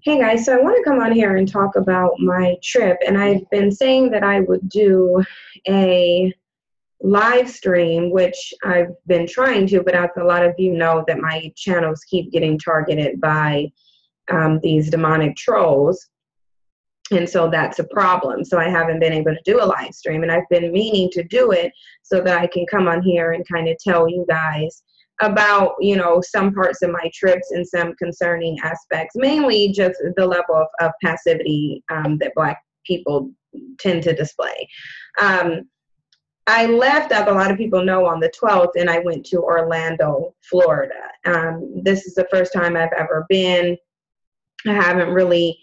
Hey guys, so I want to come on here and talk about my trip, and I've been saying that I would do a live stream, which I've been trying to, but as a lot of you know, that my channels keep getting targeted by these demonic trolls, and so that's a problem. So I haven't been able to do a live stream, and I've been meaning to do it so that I can come on here and kind of tell you guys about, some parts of my trips and some concerning aspects, mainly just the level of passivity that Black people tend to display. I left, as a lot of people know, on the 12th, and I went to Orlando, Florida. This is the first time I've ever been. I haven't really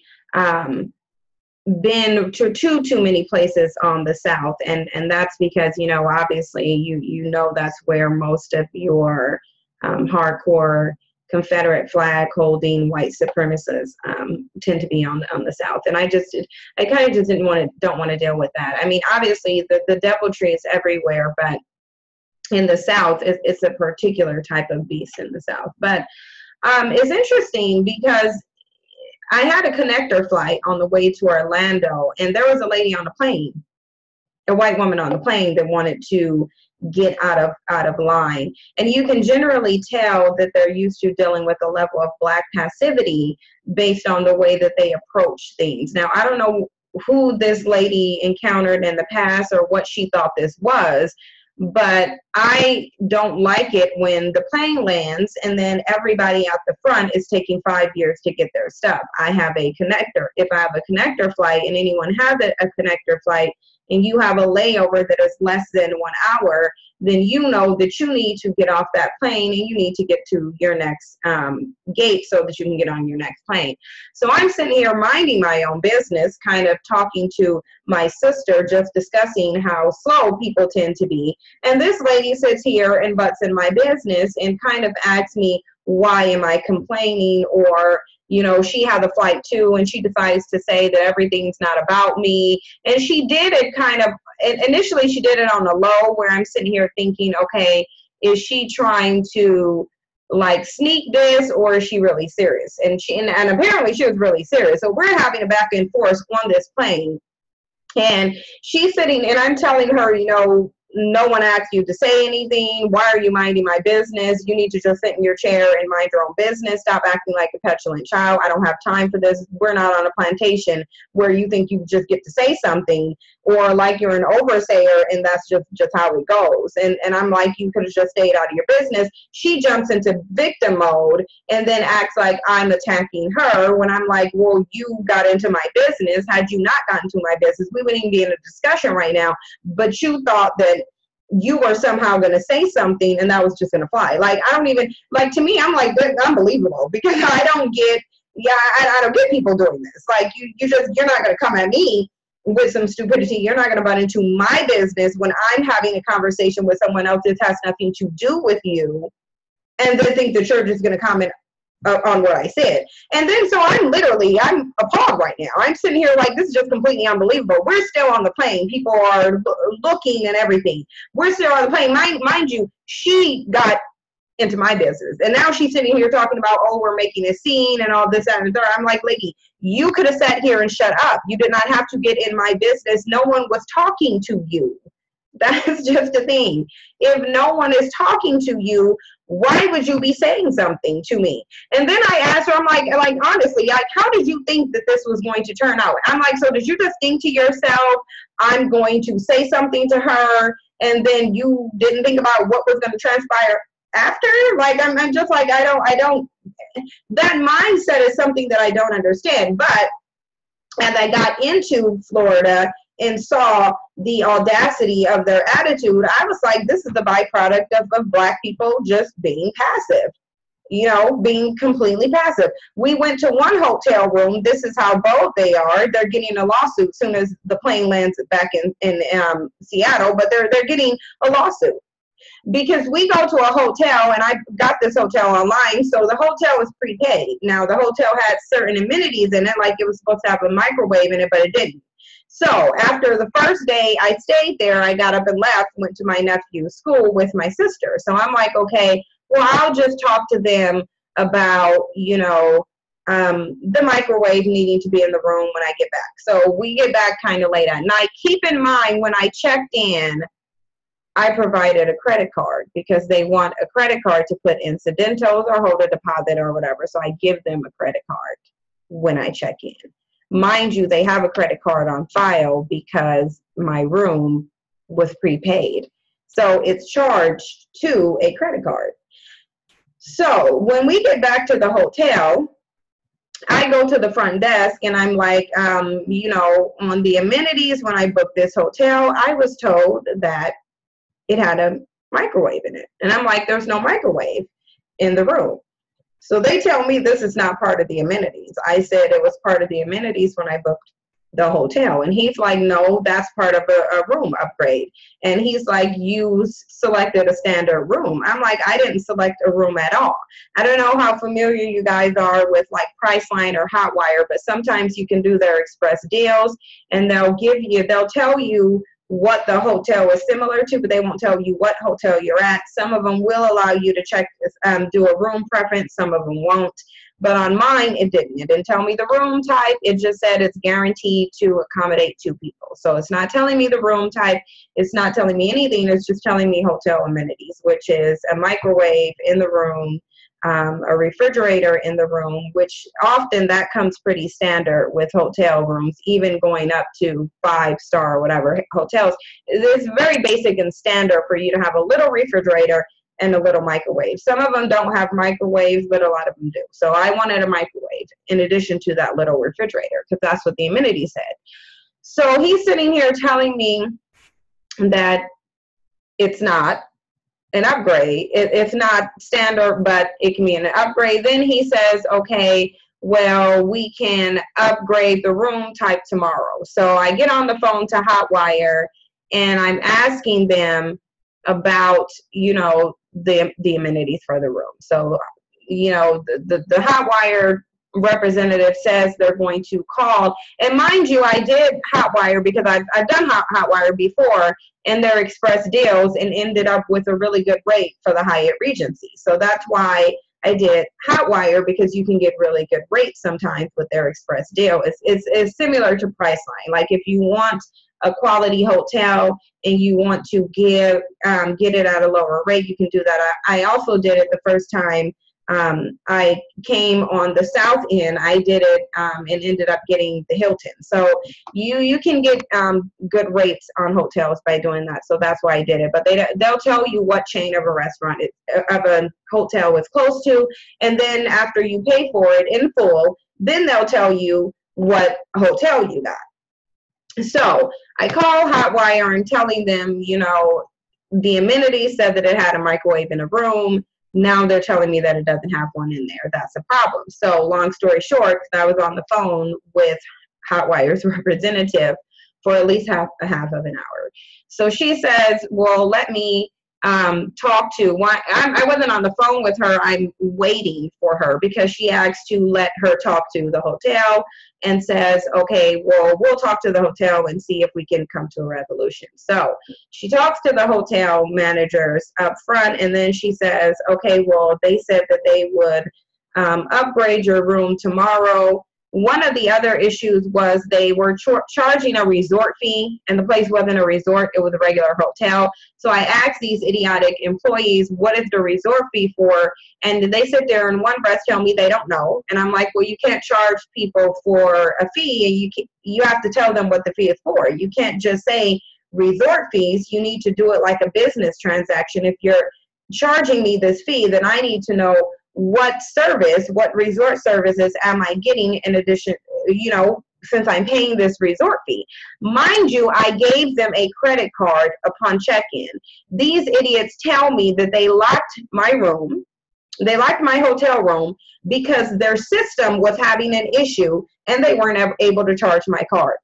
been to too many places on the South, and that's because obviously you know that's where most of your hardcore Confederate flag holding white supremacists tend to be on the South, and I kind of just don't want to deal with that. I mean, obviously the deviltry is everywhere, but in the South it's a particular type of beast in the South. But it's interesting because I had a connector flight on the way to Orlando, and there was a lady on the plane, a white woman on the plane, that wanted to get out of line. And you can generally tell that they're used to dealing with a level of Black passivity based on the way that they approach things. Now, I don't know who this lady encountered in the past or what she thought this was, but I don't like it when the plane lands and then everybody out the front is taking 5 years to get their stuff. I have a connector. If I have a connector flight and anyone has a connector flight and you have a layover that is less than 1 hour, then you know that you need to get off that plane and you need to get to your next gate so that you can get on your next plane. So I'm sitting here minding my own business, kind of talking to my sister, just discussing how slow people tend to be. And this lady sits here and butts in my business and kind of asks me, why am I complaining? Or, she had a flight too, and she decides to say that everything's not about me. And she did it initially she did it on the low, where I'm sitting here thinking, okay, is she trying to like sneak this, or is she really serious? And apparently she was really serious. So we're having a back and forth on this plane. And she's sitting, and I'm telling her, no one asked you to say anything. Why are you minding my business? You need to just sit in your chair and mind your own business. Stop acting like a petulant child. I don't have time for this. We're not on a plantation where you think you just get to say something, or like you're an overseer and that's just how it goes. And I'm like, you could have just stayed out of your business. She jumps into victim mode and then acts like I'm attacking her, when I'm like, well, you got into my business. Had you not gotten into my business, we wouldn't even be in a discussion right now. But you thought that you were somehow going to say something and that was just going to fly. Like, I don't even, like, to me, I'm like, that's unbelievable, because I don't get people doing this. Like, you're not going to come at me with some stupidity. You're not going to butt into my business when I'm having a conversation with someone else that has nothing to do with you, and then think that you're just going to comment on what I said. And then, so I'm appalled right now. I'm sitting here like, this is just completely unbelievable. We're still on the plane. People are looking and everything. We're still on the plane. Mind you, she got into my business. And now she's sitting here talking about, oh, we're making a scene and all this, that, and the third. I'm like, lady, you could have sat here and shut up. You did not have to get in my business. No one was talking to you. That's just the thing. If no one is talking to you, why would you be saying something to me? And then I asked her, I'm like honestly, like, how did you think that this was going to turn out? I'm like, so did you just think to yourself, I'm going to say something to her, and then you didn't think about what was going to transpire after? Like, I'm just like, I don't, that mindset is something that I don't understand. But as I got into Florida and saw the audacity of their attitude, I was like, this is the byproduct of Black people just being passive, being completely passive. We went to one hotel room. This is how bold they are. They're getting a lawsuit soon as the plane lands back in Seattle, but they're getting a lawsuit. Because we go to a hotel, and I got this hotel online, so the hotel was prepaid. Now, the hotel had certain amenities in it, like it was supposed to have a microwave in it, but it didn't. So after the first day I stayed there, I got up and left, went to my nephew's school with my sister. So I'm like, okay, well, I'll just talk to them about, the microwave needing to be in the room when I get back. So we get back kind of late at night. Keep in mind, when I checked in, I provided a credit card because they want a credit card to put incidentals or hold a deposit or whatever. So I give them a credit card when I check in. Mind you, they have a credit card on file because my room was prepaid. So it's charged to a credit card. So when we get back to the hotel, I go to the front desk and I'm like, you know, on the amenities, when I booked this hotel, I was told that it had a microwave in it. And I'm like, there's no microwave in the room. So they tell me this is not part of the amenities. I said it was part of the amenities when I booked the hotel. And he's like, no, that's part of a room upgrade. And he's like, you selected a standard room. I'm like, I didn't select a room at all. I don't know how familiar you guys are with like Priceline or Hotwire, but sometimes you can do their express deals and they'll tell you what the hotel is similar to, but they won't tell you what hotel you're at. Some of them will allow you to check, do a room preference. Some of them won't. But on mine, it didn't. It didn't tell me the room type. It just said it's guaranteed to accommodate 2 people. So it's not telling me the room type. It's not telling me anything. It's just telling me hotel amenities, which is a microwave in the room, a refrigerator in the room, which often that comes pretty standard with hotel rooms, even going up to 5-star or whatever hotels. It's very basic and standard for you to have a little refrigerator and a little microwave. Some of them don't have microwaves, but a lot of them do. So I wanted a microwave in addition to that little refrigerator because that's what the amenity said. So he's sitting here telling me that it's not an upgrade. It's not standard, but it can be an upgrade. Then he says, okay, well, we can upgrade the room type tomorrow. So I get on the phone to Hotwire and I'm asking them about, you know, the amenities for the room. So, you know, the Hotwire representative says they're going to call. And mind you, I did Hotwire because I've done Hotwire before in their express deals and ended up with a really good rate for the Hyatt Regency. So that's why I did Hotwire, because you can get really good rates sometimes with their express deal. It's similar to Priceline. Like if you want a quality hotel and you want to get it at a lower rate, you can do that. I also did it the first time I came on the South End. I did it and ended up getting the Hilton. So you can get good rates on hotels by doing that. So that's why I did it. But they'll tell you what chain of a restaurant of a hotel it's close to, and then after you pay for it in full, then they'll tell you what hotel you got. So I call Hotwire and telling them, you know, the amenities said that it had a microwave in a room. Now they're telling me that it doesn't have one in there. That's a problem. So long story short, I was on the phone with Hotwire's representative for at least half of an hour. So she says, well, let me talk to one. I wasn't on the phone with her. I'm waiting for her because she asked to let her talk to the hotel and says, okay, well, we'll talk to the hotel and see if we can come to a resolution. So she talks to the hotel managers up front, and then she says, okay, well, they said that they would upgrade your room tomorrow. One of the other issues was they were charging a resort fee, and the place wasn't a resort, it was a regular hotel. So I asked these idiotic employees, what is the resort fee for? And they sit there in one breath tell me they don't know. And I'm like, well, you can't charge people for a fee, and you have to tell them what the fee is for. You can't just say resort fees. You need to do it like a business transaction. If you're charging me this fee, then I need to know what resort services am I getting in addition, you know, since I'm paying this resort fee. Mind you, I gave them a credit card upon check-in. These idiots tell me that they locked my room, they locked my hotel room because their system was having an issue and they weren't able to charge my card.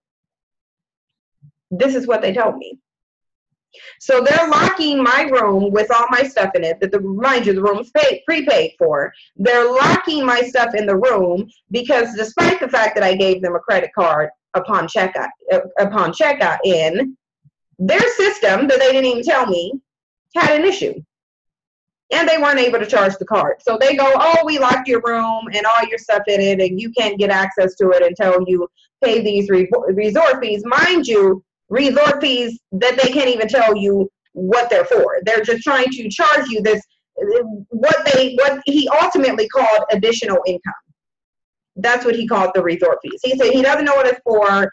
This is what they told me. So they're locking my room with all my stuff in it. Mind you, the room's prepaid for. They're locking my stuff in the room because despite the fact that I gave them a credit card upon checkout in, their system that they didn't even tell me had an issue. And they weren't able to charge the card. So they go, oh, we locked your room and all your stuff in it, and you can't get access to it until you pay these resort fees. Mind you, resort fees that they can't even tell you what they're for. They're just trying to charge you this, what he ultimately called additional income. That's what he called the resort fees. He said he doesn't know what it's for.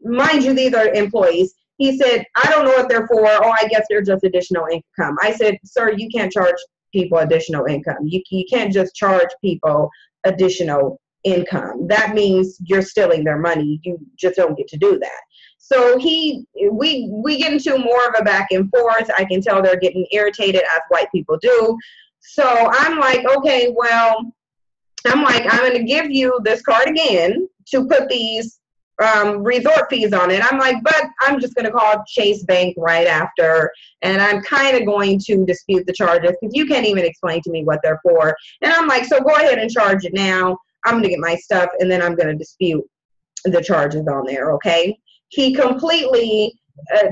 Mind you, these are employees. He said, I don't know what they're for. Oh, I guess they're just additional income. I said, sir, you can't charge people additional income. You can't just charge people additional income. That means you're stealing their money. You just don't get to do that. So we get into more of a back and forth. I can tell they're getting irritated, as white people do. So I'm like, okay, well, I'm going to give you this card again to put these resort fees on it. I'm like, but I'm just going to call Chase Bank right after, and I'm kind of going to dispute the charges because you can't even explain to me what they're for. And I'm like, so go ahead and charge it now. I'm going to get my stuff, and then I'm going to dispute the charges on there, okay? He completely,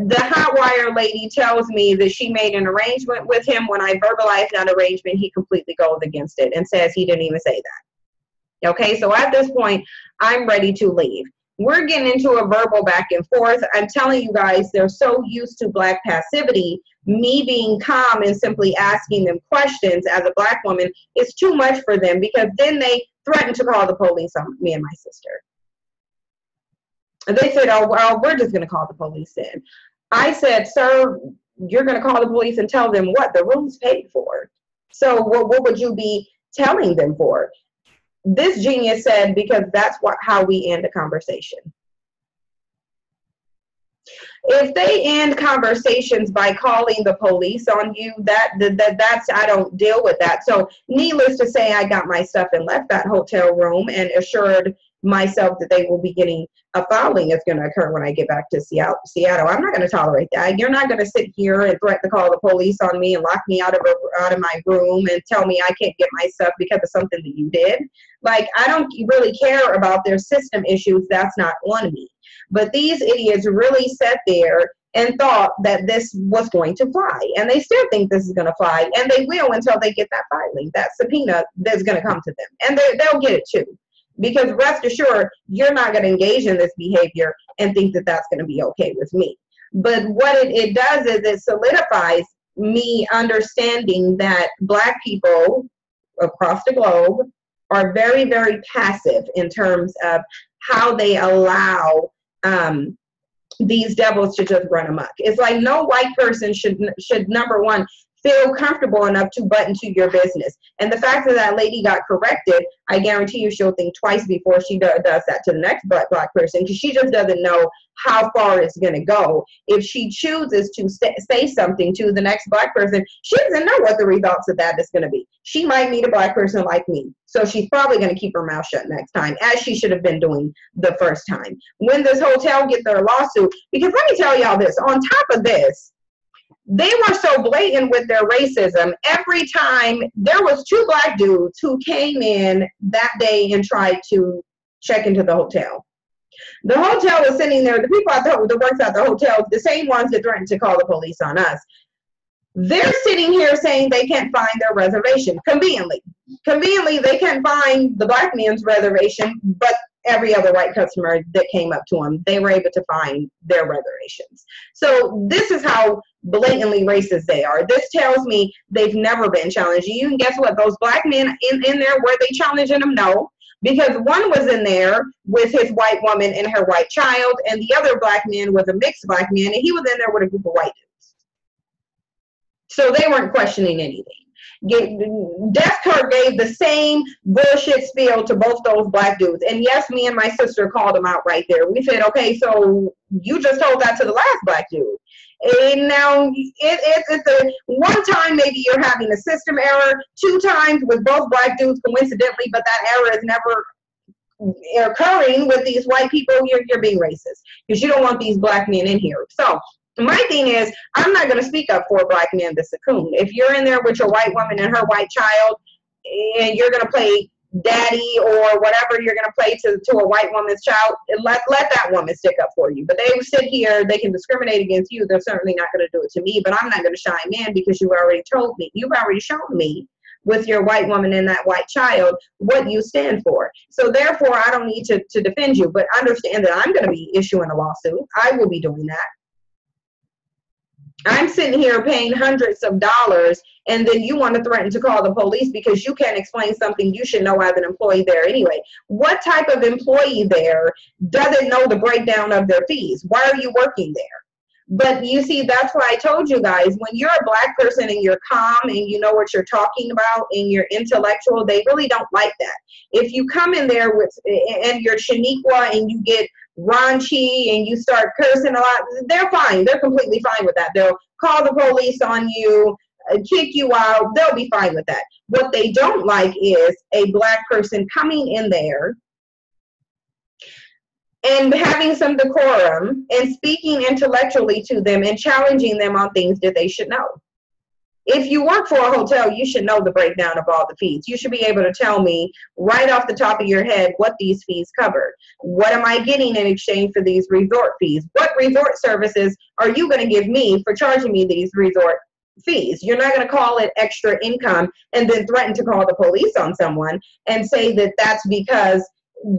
the hot wire lady tells me that she made an arrangement with him. When I verbalized that arrangement, he completely goes against it and says he didn't even say that. Okay, so at this point, I'm ready to leave. We're getting into a verbal back and forth. I'm telling you guys, they're so used to Black passivity. Me being calm and simply asking them questions as a Black woman is too much for them, because then they threaten to call the police on me and my sister. They said, oh, well, we're just going to call the police then. I said, sir, you're going to call the police and tell them what? The room's paid for. So what would you be telling them for? This genius said, because that's how we end a conversation. If they end conversations by calling the police on you, that's I don't deal with that. So needless to say, I got my stuff and left that hotel room and assured myself that they will be getting a filing is going to occur when I get back to Seattle. I'm not going to tolerate that. You're not going to sit here and threaten to call the police on me and lock me out of my room and tell me I can't get my stuff because of something that you did. Like, I don't really care about their system issues. That's not on me. But these idiots really sat there and thought that this was going to fly. And they still think this is going to fly. And they will until they get that filing, that subpoena that's going to come to them. And they'll get it too. Because rest assured, you're not going to engage in this behavior and think that that's going to be okay with me. But what it does is it solidifies me understanding that Black people across the globe are very, very passive in terms of how they allow these devils to just run amok. It's like no white person should number one, feel comfortable enough to butt into your business. And the fact that that lady got corrected, I guarantee you she'll think twice before she does that to the next black person, because she just doesn't know how far it's going to go. If she chooses to say something to the next Black person, she doesn't know what the results of that is going to be. She might meet a Black person like me. So she's probably going to keep her mouth shut next time, as she should have been doing the first time. When this hotel get their lawsuit, because let me tell y'all this, on top of this, they were so blatant with their racism. Every time there was 2 Black dudes who came in that day and tried to check into the hotel. The hotel was sitting there. The people that works at the hotel, the same ones that threatened to call the police on us, they're sitting here saying they can't find their reservation. Conveniently, they can't find the Black man's reservation, but every other white customer that came up to them, they were able to find their reservations. So this is how blatantly racist they are. This tells me they've never been challenging you. And guess what? Those Black men in there, were they challenging them? No. Because one was in there with his white woman and her white child, and the other Black man was a mixed Black man, and he was in there with a group of white dudes. So they weren't questioning anything. Death Card gave the same bullshit spiel to both those Black dudes. And yes, me and my sister called them out right there. We said, okay, so you just told that to the last Black dude. And now it's a one time maybe you're having a system error, 2 times with both Black dudes coincidentally, but that error is never occurring with these white people. You're being racist because you don't want these Black men in here. So my thing is, I'm not going to speak up for a Black man to succumb. If you're in there with your white woman and her white child and you're going to play daddy or whatever you're going to play to a white woman's child, let that woman stick up for you. But they sit here, they can discriminate against you. They're certainly not going to do it to me, but I'm not going to chime in because you've already shown me with your white woman and that white child what you stand for. So therefore, I don't need to defend you, but understand that I'm going to be issuing a lawsuit. I will be doing that. I'm sitting here paying hundreds of dollars, and then you want to threaten to call the police because you can't explain something you should know as an employee there anyway. What type of employee there doesn't know the breakdown of their fees? Why are you working there? But you see, that's why I told you guys, when you're a black person and you're calm and you know what you're talking about and you're intellectual, they really don't like that. If you come in there and you're Shaniqua and you get raunchy and you start cursing a lot, they're fine. They're completely fine with that. They'll call the police on you, kick you out. They'll be fine with that. What they don't like is a black person coming in there and having some decorum and speaking intellectually to them and challenging them on things that they should know. If you work for a hotel, you should know the breakdown of all the fees. You should be able to tell me right off the top of your head what these fees cover. What am I getting in exchange for these resort fees? What resort services are you going to give me for charging me these resort fees? You're not going to call it extra income and then threaten to call the police on someone and say that that's because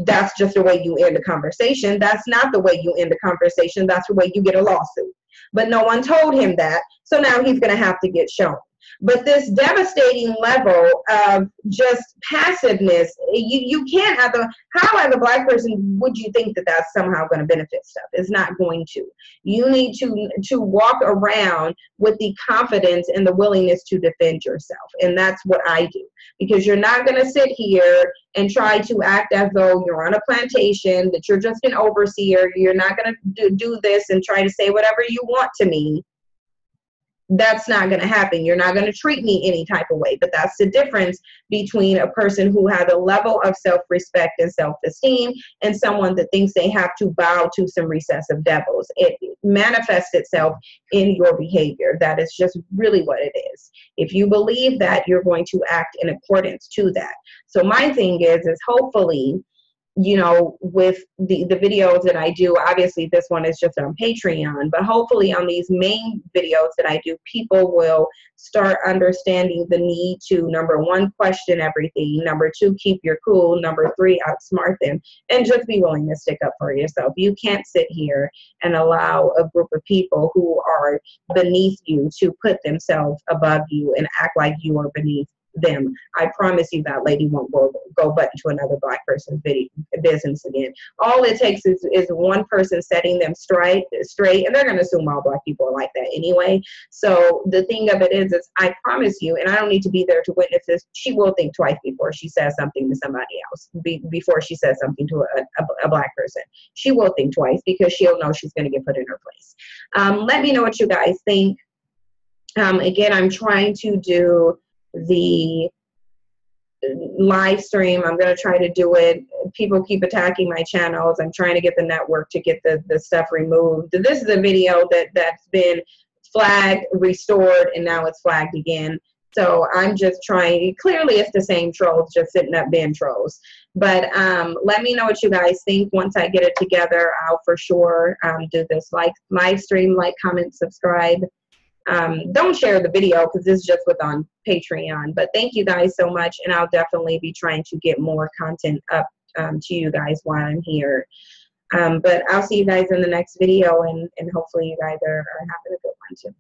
that's just the way you end a conversation. That's not the way you end a conversation. That's the way you get a lawsuit. But no one told him that, so now he's going to have to get shown. But this devastating level of just passiveness, you can't have how as a black person would you think that that's somehow going to benefit stuff? It's not going to. You need to walk around with the confidence and the willingness to defend yourself. And that's what I do. Because you're not going to sit here and try to act as though you're on a plantation, that you're just an overseer. You're not going to do this and try to say whatever you want to me. That's not going to happen. You're not going to treat me any type of way. But that's the difference between a person who has a level of self-respect and self-esteem and someone that thinks they have to bow to some recessive devils. It manifests itself in your behavior. That is just really what it is. If you believe that, you're going to act in accordance to that. So my thing is hopefully, you know, with the videos that I do, obviously this one is just on Patreon, but hopefully on these main videos that I do, people will start understanding the need to, number one, question everything, number two, keep your cool, number three, outsmart them, and just be willing to stick up for yourself. You can't sit here and allow a group of people who are beneath you to put themselves above you and act like you are beneath them. I promise you that lady won't go button to another black person's business again. All it takes is one person setting them straight, and they're going to assume all black people are like that anyway. So the thing of it is I promise you, and I don't need to be there to witness this, she will think twice before she says something to somebody else, before she says something to a black person. She will think twice because she'll know she's going to get put in her place. Let me know what you guys think. Again, I'm trying to do the live stream. I'm going to try to do it. People keep attacking my channels. I'm trying to get the network to get the stuff removed. This is a video that's been flagged, restored, and now it's flagged again. So I'm just trying. Clearly it's the same trolls just sitting up being trolls. But let me know what you guys think. Once I get it together, I'll for sure do this live stream, like, comment, subscribe. Don't share the video because this is just what's on Patreon. But thank you guys so much, and I'll definitely be trying to get more content up to you guys while I'm here. But I'll see you guys in the next video, and hopefully you guys are having a good one too.